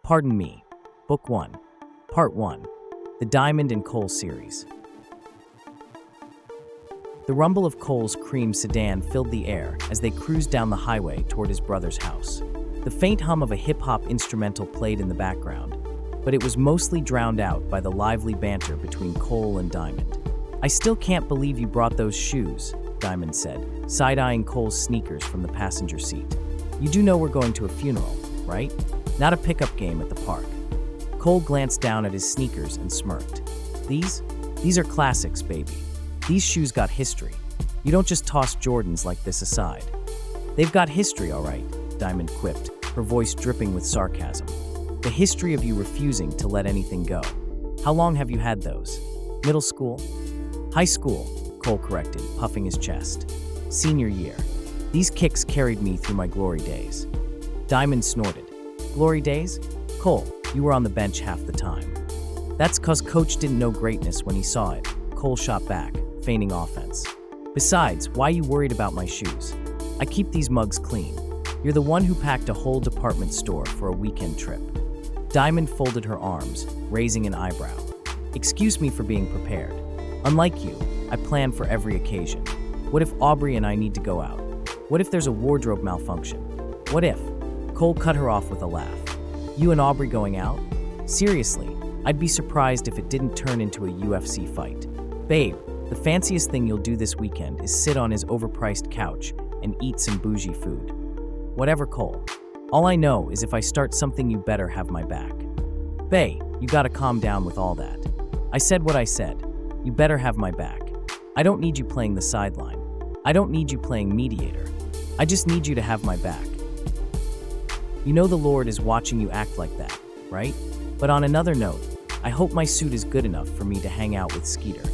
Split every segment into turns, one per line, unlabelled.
Pardon Me, Book 1, Part 1, The Diamond and Coal Series. The rumble of Cole's cream sedan filled the air as they cruised down the highway toward his brother's house. The faint hum of a hip-hop instrumental played in the background, but it was mostly drowned out by the lively banter between Cole and Diamond. "I still can't believe you brought those shoes," Diamond said, side-eyeing Cole's sneakers from the passenger seat. "You do know we're going to a funeral, right? Not a pickup game at the park." Cole glanced down at his sneakers and smirked. These are classics, baby. These shoes got history. You don't just toss Jordans like this aside." "They've got history, all right," Diamond quipped, her voice dripping with sarcasm. "The history of you refusing to let anything go. How long have you had those? Middle school?" "High school," Cole corrected, puffing his chest. "Senior year. These kicks carried me through my glory days." Diamond snorted. "Glory days? Cole, you were on the bench half the time." "That's 'cause Coach didn't know greatness when he saw it," Cole shot back, feigning offense. "Besides, why you worried about my shoes? I keep these mugs clean. You're the one who packed a whole department store for a weekend trip." Diamond folded her arms, raising an eyebrow. "Excuse me for being prepared. Unlike you, I plan for every occasion. What if Aubrey and I need to go out? What if there's a wardrobe malfunction? What if?" Cole cut her off with a laugh. "You and Aubrey going out? Seriously, I'd be surprised if it didn't turn into a UFC fight. Babe, the fanciest thing you'll do this weekend is sit on his overpriced couch and eat some bougie food." "Whatever, Cole. All I know is if I start something, you better have my back." "Bae, you gotta calm down with all that. I said what I said. You better have my back. I don't need you playing the sideline. I don't need you playing mediator. I just need you to have my back. You know the Lord is watching you act like that, right? But on another note, I hope my suit is good enough for me to hang out with Skeeter."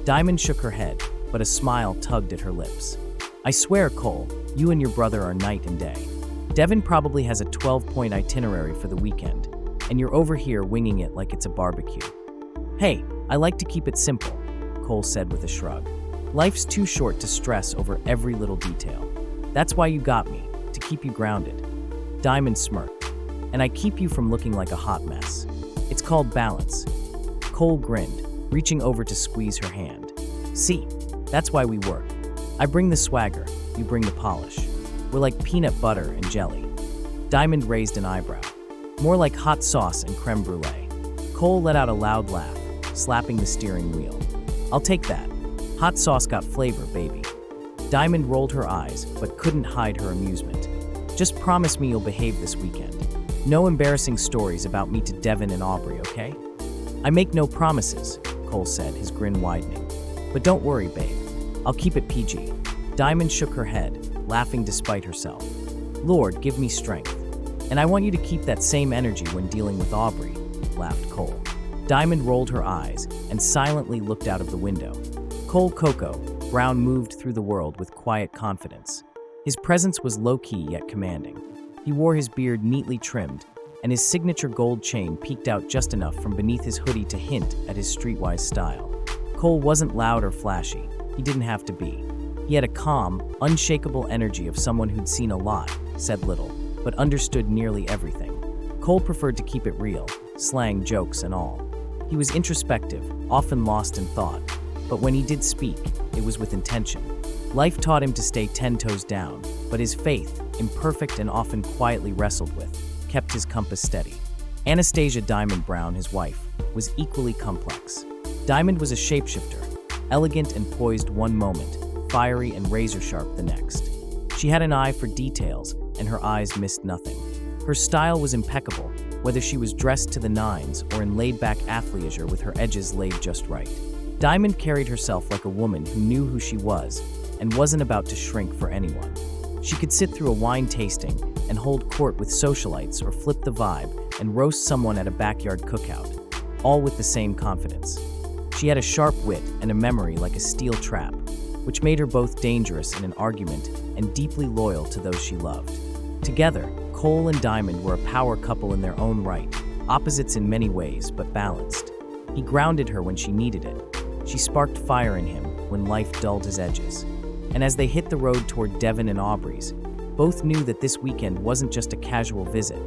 Diamond shook her head, but a smile tugged at her lips. "I swear, Cole, you and your brother are night and day. Devin probably has a 12-point itinerary for the weekend, and you're over here winging it like it's a barbecue." "Hey, I like to keep it simple," Cole said with a shrug. "Life's too short to stress over every little detail. That's why you got me, to keep you grounded." Diamond smirked. "And I keep you from looking like a hot mess. It's called balance." Cole grinned, reaching over to squeeze her hand. "See, that's why we work. I bring the swagger, you bring the polish. We're like peanut butter and jelly." Diamond raised an eyebrow. "More like hot sauce and creme brulee." Cole let out a loud laugh, slapping the steering wheel. "I'll take that. Hot sauce got flavor, baby." Diamond rolled her eyes, but couldn't hide her amusement. "Just promise me you'll behave this weekend. No embarrassing stories about me to Devin and Aubrey, okay?" "I make no promises," Cole said, his grin widening. "But don't worry, babe. I'll keep it PG." Diamond shook her head, laughing despite herself. "Lord, give me strength. And I want you to keep that same energy when dealing with Aubrey," laughed Cole. Diamond rolled her eyes and silently looked out of the window. Cole Coco, Brown moved through the world with quiet confidence. His presence was low-key yet commanding. He wore his beard neatly trimmed, and his signature gold chain peeked out just enough from beneath his hoodie to hint at his streetwise style. Cole wasn't loud or flashy. He didn't have to be. He had a calm, unshakable energy of someone who'd seen a lot, said little, but understood nearly everything. Cole preferred to keep it real, slang, jokes, and all. He was introspective, often lost in thought, but when he did speak, it was with intention. Life taught him to stay 10 toes down, but his faith, imperfect and often quietly wrestled with, kept his compass steady. Anastasia Diamond Brown, his wife, was equally complex. Diamond was a shapeshifter, elegant and poised one moment, fiery and razor-sharp the next. She had an eye for details, and her eyes missed nothing. Her style was impeccable, whether she was dressed to the nines or in laid-back athleisure with her edges laid just right. Diamond carried herself like a woman who knew who she was and wasn't about to shrink for anyone. She could sit through a wine tasting and hold court with socialites or flip the vibe and roast someone at a backyard cookout, all with the same confidence. She had a sharp wit and a memory like a steel trap, which made her both dangerous in an argument and deeply loyal to those she loved. Together, Cole and Diamond were a power couple in their own right, opposites in many ways, but balanced. He grounded her when she needed it. She sparked fire in him when life dulled his edges. And as they hit the road toward Devin and Aubrey's, both knew that this weekend wasn't just a casual visit.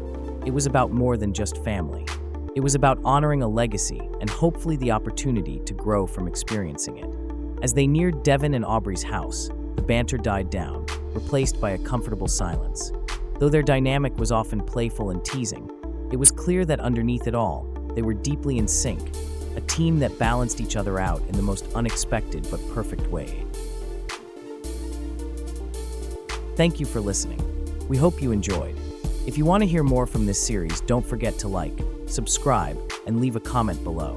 It was about more than just family. It was about honoring a legacy and hopefully the opportunity to grow from experiencing it. As they neared Devin and Aubrey's house, the banter died down, replaced by a comfortable silence. Though their dynamic was often playful and teasing, it was clear that underneath it all, they were deeply in sync, a team that balanced each other out in the most unexpected but perfect way. Thank you for listening. We hope you enjoyed. If you want to hear more from this series, don't forget to like, subscribe, and leave a comment below.